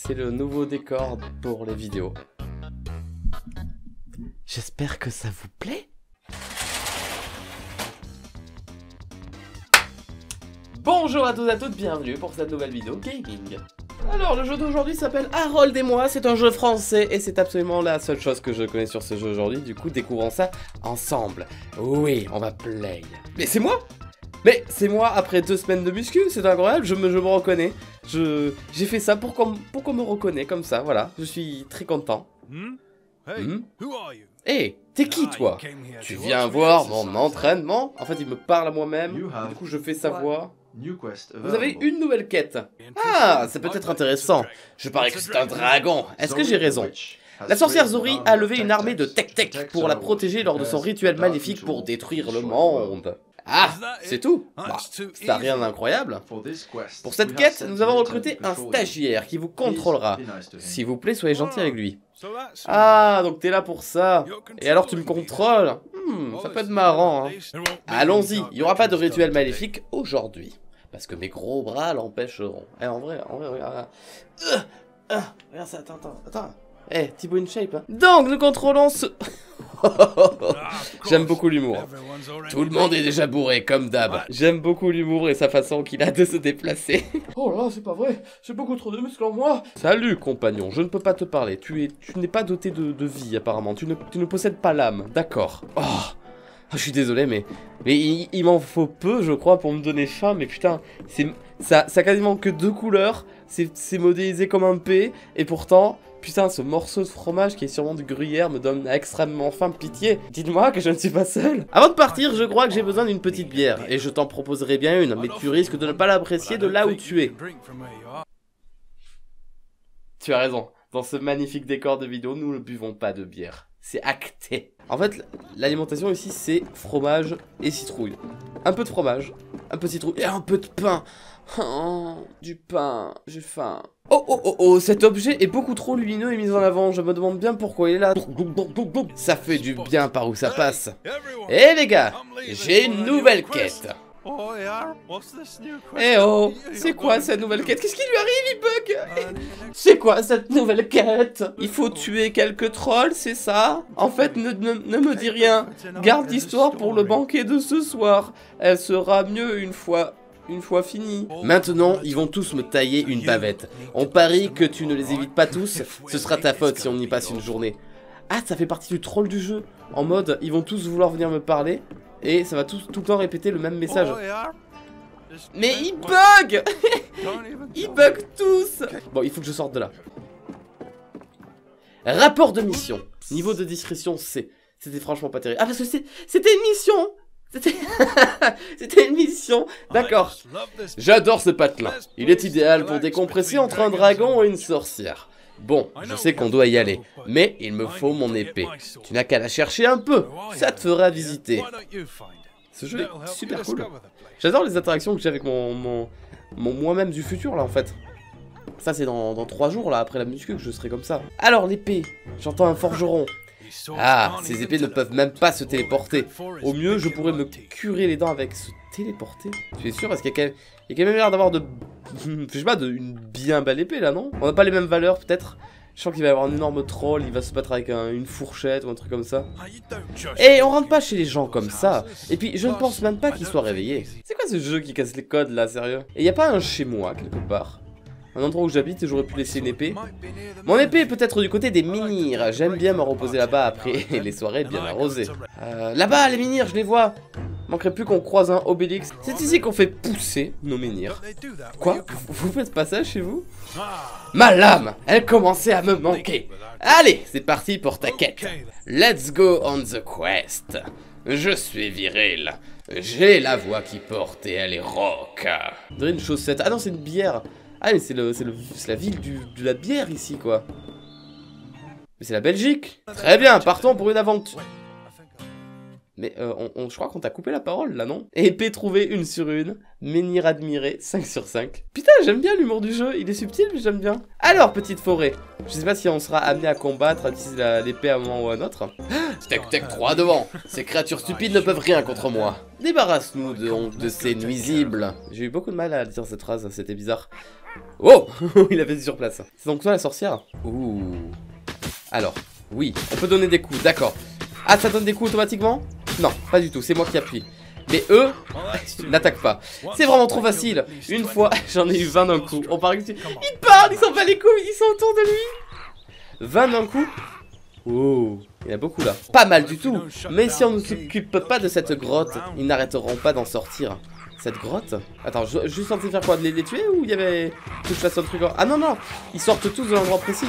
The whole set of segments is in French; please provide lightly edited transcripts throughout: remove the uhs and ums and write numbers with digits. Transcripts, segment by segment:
c'est le nouveau décor pour les vidéos. J'espère que ça vous plaît. Bonjour à tous et à toutes, bienvenue pour cette nouvelle vidéo gaming. Alors le jeu d'aujourd'hui s'appelle Harold et moi, c'est un jeu français et c'est absolument la seule chose que je connais sur ce jeu aujourd'hui, du coup découvrons ça ensemble. Oui, on va play. Mais c'est moi! Mais c'est moi après 2 semaines de muscu, c'est incroyable, je me reconnais. J'ai fait ça pour qu'on me reconnaisse comme ça, voilà, je suis très content. Hey, t'es qui toi? Tu viens voir mon entraînement? En fait il me parle à moi-même, du coup je fais sa voix. Vous avez une nouvelle quête. Ah, ça peut être intéressant. Je parie que c'est un dragon. Est-ce que j'ai raison? La sorcière Zori a levé une armée de Tek-Tek pour la protéger lors de son rituel maléfique pour détruire le monde. Ah, c'est tout. Bah, c'est rien d'incroyable. Pour cette quête, nous avons recruté un stagiaire qui vous contrôlera. S'il vous plaît, soyez gentil avec lui. Ah, donc t'es là pour ça. Et alors tu me contrôles? Ça peut être marrant, hein. Allons-y, il n'y aura pas de rituel maléfique aujourd'hui. Parce que mes gros bras l'empêcheront. Eh, en vrai, regarde. Regarde ça, attends. Eh, Thibaut in shape, hein. Donc, nous contrôlons ce... J'aime beaucoup l'humour. Tout le monde est déjà bourré, comme d'hab. J'aime beaucoup l'humour et sa façon qu'il a de se déplacer. Oh là, c'est pas vrai. J'ai beaucoup trop de muscles en moi. Salut, compagnon. Je ne peux pas te parler. Tu n'es pas doté de vie, apparemment. Tu ne possèdes pas l'âme. D'accord. Oh, je suis désolé, mais il m'en faut peu, je crois, pour me donner faim. Mais putain, ça a quasiment que 2 couleurs. C'est modélisé comme un P. Et pourtant... Putain, ce morceau de fromage qui est sûrement du gruyère me donne extrêmement faim, pitié. Dites-moi que je ne suis pas seul. Avant de partir, je crois que j'ai besoin d'une petite bière. Et je t'en proposerai bien une, mais tu risques de ne pas l'apprécier de là où tu es. Tu as raison. Dans ce magnifique décor de vidéo, nous ne buvons pas de bière. C'est acté. En fait, l'alimentation ici, c'est fromage et citrouille. Un peu de fromage, un peu de citrouille et un peu de pain. Oh, du pain, j'ai faim. Oh, cet objet est beaucoup trop lumineux et mis en avant. Je me demande bien pourquoi il est là. Ça fait du bien par où ça passe. Eh les gars, j'ai une nouvelle quête. Eh oh, c'est quoi cette nouvelle quête? Qu'est-ce qui lui arrive, il bug? C'est quoi cette nouvelle quête? Il faut tuer quelques trolls, c'est ça? En fait, ne me dis rien. Garde l'histoire pour le banquet de ce soir. Elle sera mieux une fois fini. Maintenant, ils vont tous me tailler une bavette. On parie que tu ne les évites pas tous. Ce sera ta faute si on y passe une journée. Ah, ça fait partie du troll du jeu. En mode, ils vont tous vouloir venir me parler. Et ça va tout le temps répéter le même message. Mais ils bug. Ils bug tous. Bon, il faut que je sorte de là. Rapport de mission. Niveau de discrétion C. C'était franchement pas terrible. Ah, parce que c'était une mission. C'était une mission, d'accord. J'adore ce patelin. Il est idéal pour décompresser entre un dragon et une sorcière. Bon, je sais qu'on doit y aller, mais il me faut mon épée. Tu n'as qu'à la chercher un peu, ça te fera visiter. Ce jeu est super cool. J'adore les interactions que j'ai avec mon moi-même du futur, là, en fait. Ça, c'est dans 3 jours, là, après la muscu, que je serai comme ça. Alors, l'épée, j'entends un forgeron. Ah, ces épées ne peuvent même pas se téléporter. Au mieux, je pourrais me curer les dents avec se téléporter. Tu es sûr? Parce qu'il y a quand même l'air d'avoir je sais pas, une bien belle épée là, non? On n'a pas les mêmes valeurs peut-être? Je sens qu'il va y avoir un énorme troll, il va se battre avec une fourchette ou un truc comme ça. Et on rentre pas chez les gens comme ça. Et puis, je ne pense même pas qu'ils soient réveillés. C'est quoi ce jeu qui casse les codes là, sérieux? Et y a pas un chez moi quelque part? Un endroit où j'habite et j'aurais pu laisser une épée. Mon épée est peut-être du côté des menhirs. J'aime bien me reposer là-bas après les soirées bien arrosées. Là-bas, les menhirs, je les vois. Manquerait plus qu'on croise un Obélix. C'est ici qu'on fait pousser nos menhirs. Quoi? Vous faites pas ça chez vous? Ma lame, elle commençait à me manquer. Allez, c'est parti pour ta quête. Let's go on the quest. Je suis viril. J'ai la voix qui porte et elle est rock. On dirait une chaussette. Ah non, c'est une bière. Ah mais c'est la ville de la bière ici quoi. Mais c'est la Belgique. Très bien, partons pour une aventure. Mais je crois qu'on t'a coupé la parole là, non? Épée trouvée 1 sur 1, menhir admiré 5 sur 5. Putain, j'aime bien l'humour du jeu, il est subtil mais j'aime bien. Alors, petite forêt, je sais pas si on sera amené à combattre, à utiliser l'épée à un moment ou à un autre. Tek-Tek 3 devant, ces créatures stupides ne peuvent rien contre moi. Débarrasse-nous de ces nuisibles. J'ai eu beaucoup de mal à dire cette phrase, c'était bizarre. Oh. Il avait dit sur place. C'est donc toi la sorcière? Ouh. Alors, oui, on peut donner des coups, d'accord. Ah, ça donne des coups automatiquement? Non, pas du tout, c'est moi qui appuie. Mais eux, n'attaquent pas. C'est vraiment trop facile. Une fois, j'en ai eu 20 d'un coup. On parle que ils parlent, ils s'en bat les couilles, ils sont autour de lui. 20 d'un coup. Oh, il y en a beaucoup là. Pas mal du tout. Mais si on ne s'occupe pas de cette grotte, ils n'arrêteront pas d'en sortir. Cette grotte? Attends, juste censé faire quoi? De les tuer ou il y avait que je fasse un truc? Ah non, non, ils sortent tous de l'endroit précis.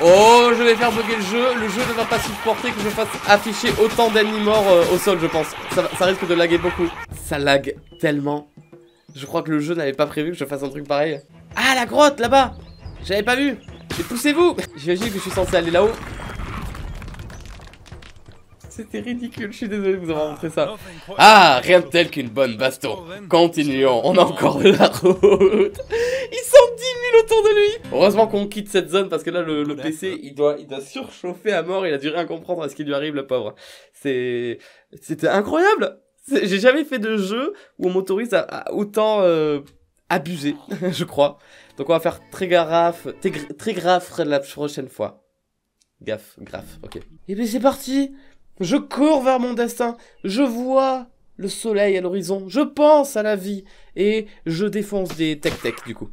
Oh, je vais faire bugger le jeu ne va pas supporter que je fasse afficher autant d'ennemis morts au sol, je pense. Ça risque de laguer beaucoup. Ça lag tellement. Je crois que le jeu n'avait pas prévu que je fasse un truc pareil. Ah, la grotte, là-bas. J'avais pas vu. Mais poussez-vous. J'imagine que je suis censé aller là-haut. C'était ridicule, je suis désolé de vous avoir montré ça. Ah, rien de tel qu'une bonne baston. Continuons, on a encore de la route. Ils sont 10 000 autour de lui. Heureusement qu'on quitte cette zone parce que là, le PC, il doit surchauffer à mort. Il a dû rien comprendre à ce qui lui arrive, le pauvre. C'était incroyable. J'ai jamais fait de jeu où on m'autorise à autant abuser, je crois. Donc on va faire très gaffe la prochaine fois. Gaffe, ok. Et bien c'est parti. Je cours vers mon destin, je vois le soleil à l'horizon, je pense à la vie, et je défonce des tech du coup.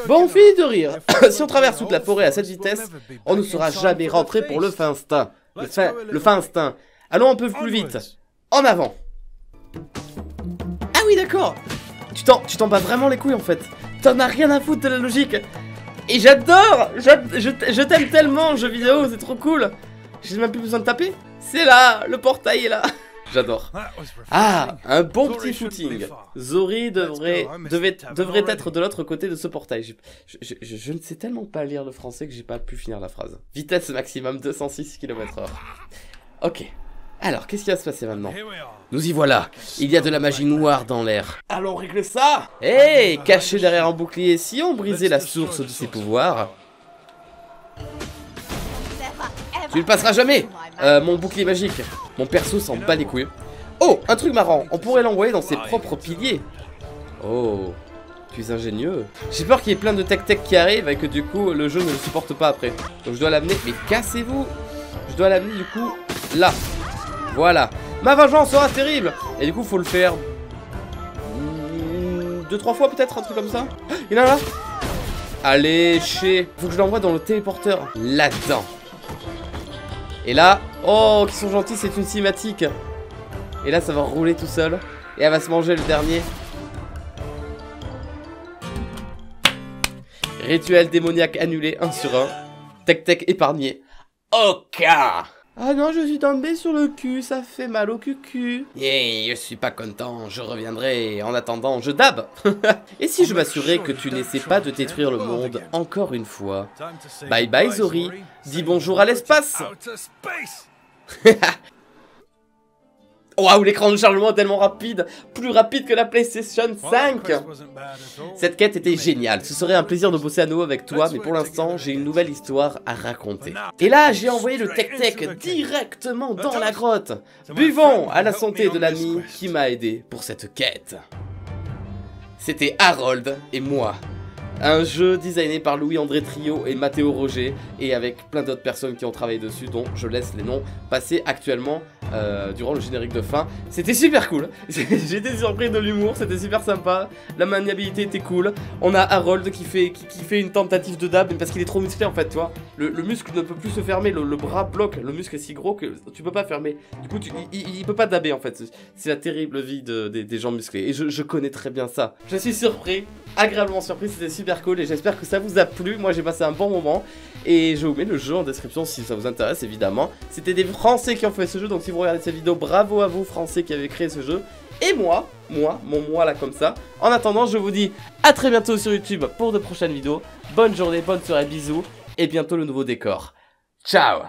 Bon, on finit de rire. Si on traverse toute la forêt à cette vitesse, on ne sera jamais rentré pour le fin instinct. Le fin instinct. Allons un peu plus vite. En avant. Ah oui, d'accord. Tu t'en bats vraiment les couilles en fait. T'en as rien à foutre de la logique. Et j'adore. Je t'aime tellement, jeu vidéo, c'est trop cool. J'ai même plus besoin de taper. C'est là, le portail est là. J'adore. Ah, un bon petit footing. Zori devrait être de l'autre côté de ce portail. Je ne sais tellement pas lire le français que j'ai pas pu finir la phrase. Vitesse maximum 206 km/h. Ok. Alors, qu'est-ce qui va se passer maintenant? Nous y voilà. Il y a de la magie noire dans l'air. Allons régler ça. Hey, caché derrière un bouclier, si on brisait la source de ses pouvoirs... Tu ne passeras jamais. Mon bouclier magique. Mon perso s'en bat les couilles. Oh, un truc marrant. On pourrait l'envoyer dans ses propres piliers. Oh, tu es ingénieux. J'ai peur qu'il y ait plein de tech qui arrivent et que du coup le jeu ne le supporte pas après. Donc je dois l'amener. Mais cassez-vous. Je dois l'amener du coup là. Voilà. Ma vengeance sera terrible. Et du coup faut le faire 2-3 fois peut-être, un truc comme ça. Il y en a là. Allez, faut que je l'envoie dans le téléporteur. Là-dedans. Et là, oh, qui sont gentils, c'est une cinématique. Et là, ça va rouler tout seul. Et elle va se manger le dernier. Rituel démoniaque annulé, 1 sur 1. Tech épargné. Ok. Ah non, je suis tombé sur le cul, ça fait mal au cucu. Je suis pas content, je reviendrai. En attendant, je dab. Et si je m'assurais que tu n'essaies pas de détruire le monde encore une fois? Bye bye Zori, dis bonjour à l'espace. Waouh, l'écran de chargement est tellement rapide, plus rapide que la PlayStation 5. Cette quête était géniale, ce serait un plaisir de bosser à nouveau avec toi, mais pour l'instant, j'ai une nouvelle histoire à raconter. Et là, j'ai envoyé le tech directement dans la grotte. Buvons à la santé de l'ami qui m'a aidé pour cette quête. C'était Harold et moi. Un jeu designé par Louis-André Trio et Matteo Roger, et avec plein d'autres personnes qui ont travaillé dessus, dont je laisse les noms passer actuellement durant le générique de fin. C'était super cool, j'étais surpris de l'humour, c'était super sympa, la maniabilité était cool. On a Harold qui fait une tentative de dab, mais parce qu'il est trop musclé en fait, tu vois. Le muscle ne peut plus se fermer, le bras bloque, le muscle est si gros que tu peux pas fermer. Du coup, il peut pas dabber en fait, c'est la terrible vie des gens musclés, et je connais très bien ça. Je suis surpris, agréablement surpris, c'était super cool et j'espère que ça vous a plu. Moi j'ai passé un bon moment et je vous mets le jeu en description si ça vous intéresse évidemment. C'était des Français qui ont fait ce jeu, donc si vous regardez cette vidéo, bravo à vous Français qui avez créé ce jeu. Et mon moi là comme ça. En attendant, je vous dis à très bientôt sur YouTube pour de prochaines vidéos. Bonne journée, bonne soirée, bisous et bientôt le nouveau décor. Ciao.